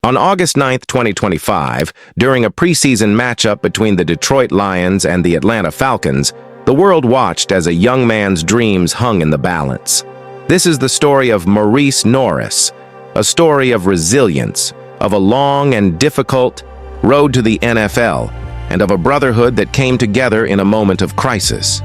On August 9, 2025, during a preseason matchup between the Detroit Lions and the Atlanta Falcons, the world watched as a young man's dreams hung in the balance. This is the story of Morice Norris, a story of resilience, of a long and difficult road to the NFL, and of a brotherhood that came together in a moment of crisis.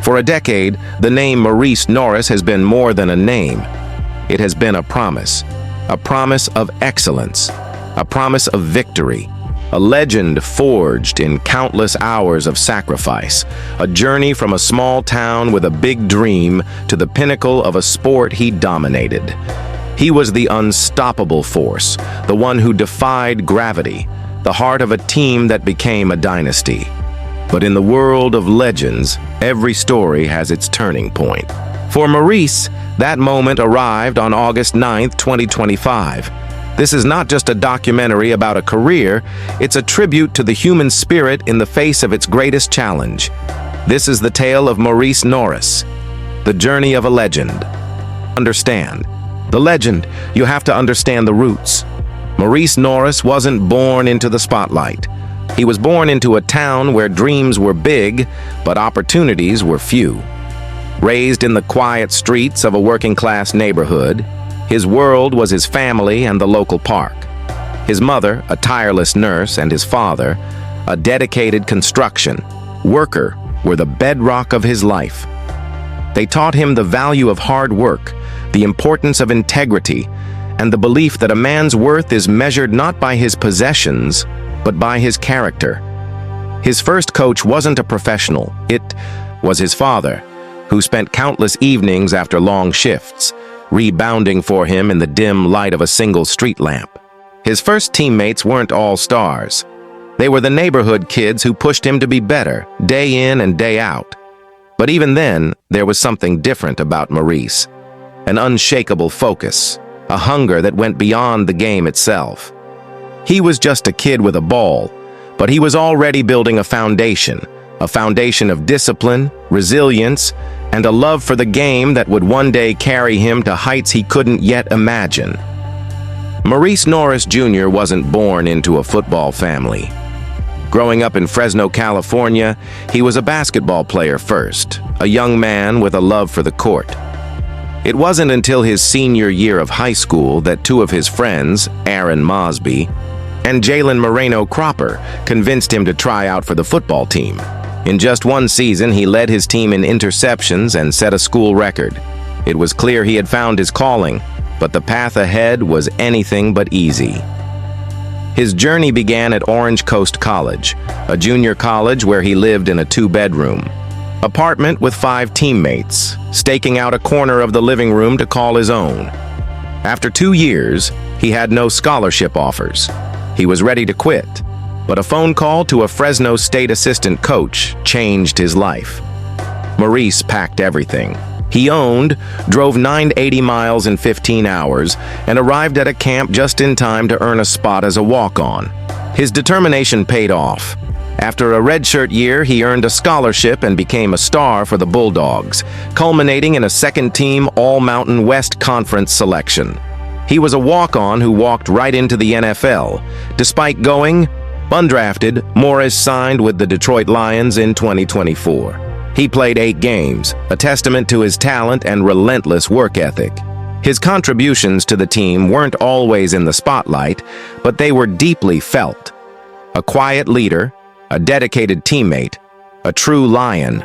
For a decade, the name Morice Norris has been more than a name. It has been a promise of excellence, a promise of victory, a legend forged in countless hours of sacrifice, a journey from a small town with a big dream to the pinnacle of a sport he dominated. He was the unstoppable force, the one who defied gravity, the heart of a team that became a dynasty. But in the world of legends, every story has its turning point. For Morice, that moment arrived on August 9, 2025. This is not just a documentary about a career, it's a tribute to the human spirit in the face of its greatest challenge. This is the tale of Morice Norris, the journey of a legend. Understand the legend, you have to understand the roots. Morice Norris wasn't born into the spotlight. He was born into a town where dreams were big, but opportunities were few. Raised in the quiet streets of a working-class neighborhood, his world was his family and the local park. His mother, a tireless nurse, and his father, a dedicated construction worker, were the bedrock of his life. They taught him the value of hard work, the importance of integrity, and the belief that a man's worth is measured not by his possessions, but by his character. His first coach wasn't a professional, it was his father, who spent countless evenings after long shifts, rebounding for him in the dim light of a single street lamp. His first teammates weren't all stars. They were the neighborhood kids who pushed him to be better, day in and day out. But even then, there was something different about Morice. An unshakable focus, a hunger that went beyond the game itself. He was just a kid with a ball, but he was already building a foundation of discipline, resilience, and a love for the game that would one day carry him to heights he couldn't yet imagine. Morice Norris Jr. wasn't born into a football family. Growing up in Fresno, California, he was a basketball player first, a young man with a love for the court. It wasn't until his senior year of high school that two of his friends, Aaron Mosby and Jalen Moreno Cropper, convinced him to try out for the football team. In just one season, he led his team in interceptions and set a school record. It was clear he had found his calling, but the path ahead was anything but easy. His journey began at Orange Coast College, a junior college where he lived in a two-bedroom apartment with 5 teammates, staking out a corner of the living room to call his own. After 2 years, he had no scholarship offers. He was ready to quit, but a phone call to a Fresno State assistant coach changed his life. Morice packed everything. He drove 980 miles in 15 hours, and arrived at a camp just in time to earn a spot as a walk-on. His determination paid off. After a redshirt year, he earned a scholarship and became a star for the Bulldogs, culminating in a second-team All-Mountain West Conference selection. He was a walk-on who walked right into the NFL. Despite going undrafted, Morice signed with the Detroit Lions in 2024. He played 8 games, a testament to his talent and relentless work ethic. His contributions to the team weren't always in the spotlight, but they were deeply felt. A quiet leader, a dedicated teammate, a true Lion.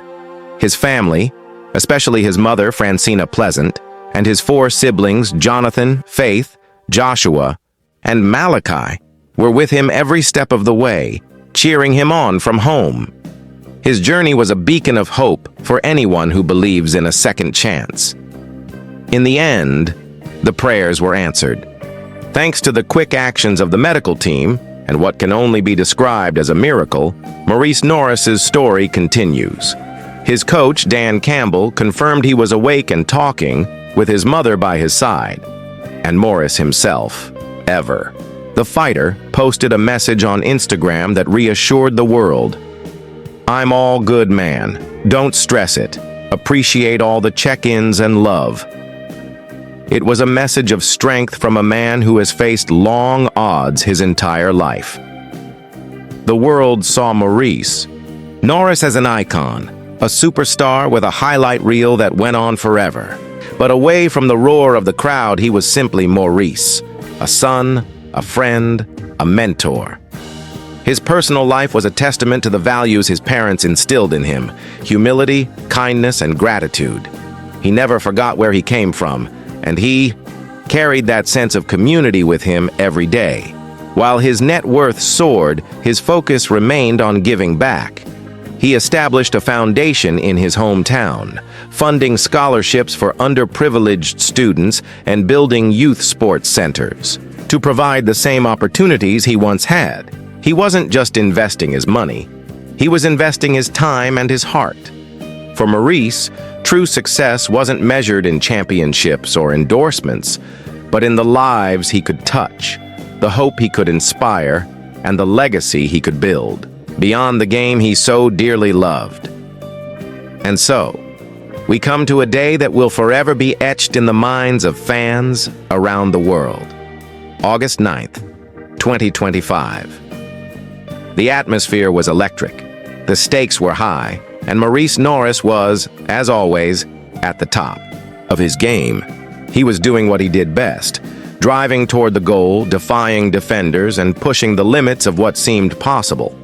His family, especially his mother, Francina Pleasant, and his 4 siblings, Jonathan, Faith, Joshua, and Malachi, were with him every step of the way, cheering him on from home. His journey was a beacon of hope for anyone who believes in a second chance. In the end, the prayers were answered. Thanks to the quick actions of the medical team, and what can only be described as a miracle, Morice Norris's story continues. His coach, Dan Campbell, confirmed he was awake and talking, with his mother by his side, and Morice himself, ever. The fighter posted a message on Instagram that reassured the world. "I'm all good, man. Don't stress it. Appreciate all the check-ins and love." It was a message of strength from a man who has faced long odds his entire life. The world saw Morice Norris as an icon, a superstar with a highlight reel that went on forever. But away from the roar of the crowd, he was simply Morice, a son, a friend, a mentor. His personal life was a testament to the values his parents instilled in him: humility, kindness, and gratitude. He never forgot where he came from, and he carried that sense of community with him every day. While his net worth soared, his focus remained on giving back. He established a foundation in his hometown, funding scholarships for underprivileged students and building youth sports centers to provide the same opportunities he once had. He wasn't just investing his money, he was investing his time and his heart. For Morice, true success wasn't measured in championships or endorsements, but in the lives he could touch, the hope he could inspire, and the legacy he could build beyond the game he so dearly loved. And so, we come to a day that will forever be etched in the minds of fans around the world. August 9th, 2025. The atmosphere was electric, the stakes were high, and Morice Norris was, as always, at the top of his game. He was doing what he did best, driving toward the goal, defying defenders, and pushing the limits of what seemed possible.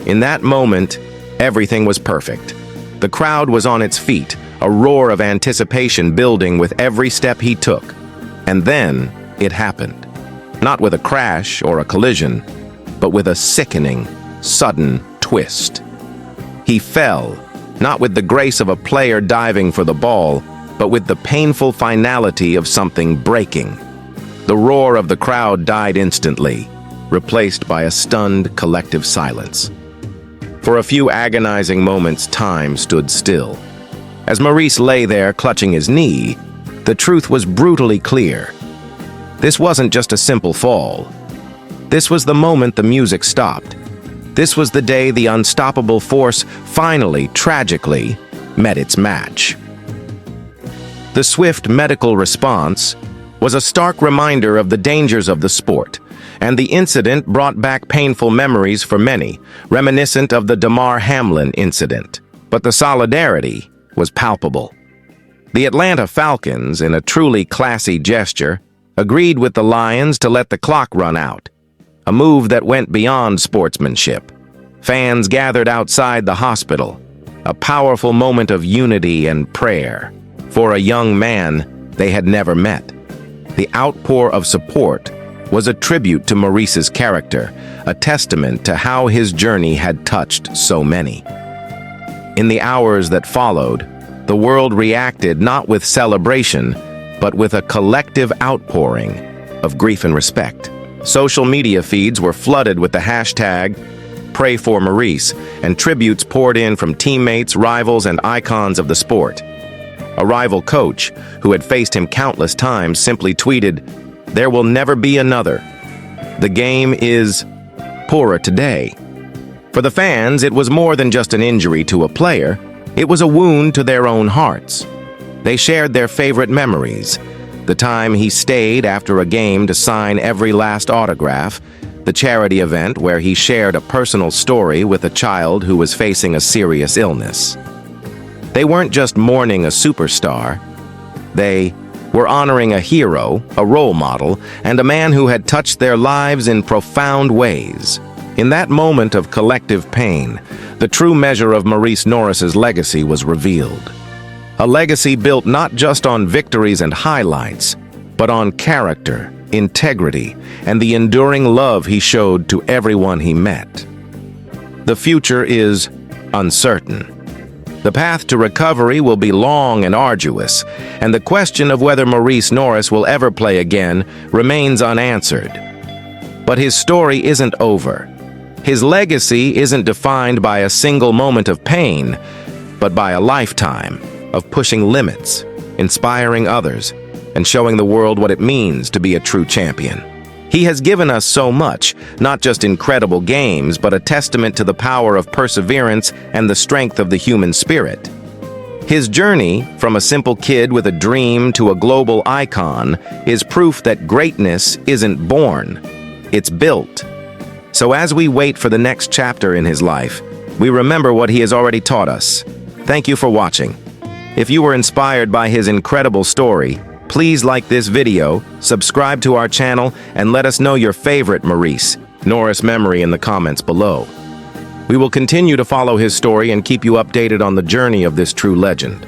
In that moment, everything was perfect. The crowd was on its feet, a roar of anticipation building with every step he took. And then it happened. Not with a crash or a collision, but with a sickening, sudden twist. He fell, not with the grace of a player diving for the ball, but with the painful finality of something breaking. The roar of the crowd died instantly, replaced by a stunned collective silence. For a few agonizing moments, time stood still. As Morice lay there clutching his knee, the truth was brutally clear. This wasn't just a simple fall. This was the moment the music stopped. This was the day the unstoppable force finally, tragically, met its match. The swift medical response was a stark reminder of the dangers of the sport, and the incident brought back painful memories for many, reminiscent of the Damar Hamlin incident. But the solidarity was palpable. The Atlanta Falcons, in a truly classy gesture, agreed with the Lions to let the clock run out, a move that went beyond sportsmanship. Fans gathered outside the hospital, a powerful moment of unity and prayer for a young man they had never met. The outpour of support was a tribute to Morice's character, a testament to how his journey had touched so many. In the hours that followed, the world reacted not with celebration, but with a collective outpouring of grief and respect. Social media feeds were flooded with the hashtag #PrayForMorice, and tributes poured in from teammates, rivals, and icons of the sport. A rival coach, who had faced him countless times, simply tweeted, "There will never be another. The game is poorer today." For the fans, it was more than just an injury to a player. It was a wound to their own hearts. They shared their favorite memories: the time he stayed after a game to sign every last autograph, the charity event where he shared a personal story with a child who was facing a serious illness. They weren't just mourning a superstar. They were honoring a hero, a role model, and a man who had touched their lives in profound ways. In that moment of collective pain, the true measure of Morice Norris's legacy was revealed. A legacy built not just on victories and highlights, but on character, integrity, and the enduring love he showed to everyone he met. The future is uncertain. The path to recovery will be long and arduous, and the question of whether Morice Norris will ever play again remains unanswered. But his story isn't over. His legacy isn't defined by a single moment of pain, but by a lifetime of pushing limits, inspiring others, and showing the world what it means to be a true champion. He has given us so much, not just incredible games, but a testament to the power of perseverance and the strength of the human spirit. His journey, from a simple kid with a dream to a global icon, is proof that greatness isn't born, it's built. So as we wait for the next chapter in his life, we remember what he has already taught us. Thank you for watching. If you were inspired by his incredible story, please like this video, subscribe to our channel, and let us know your favorite Morice Norris memory in the comments below. We will continue to follow his story and keep you updated on the journey of this true legend.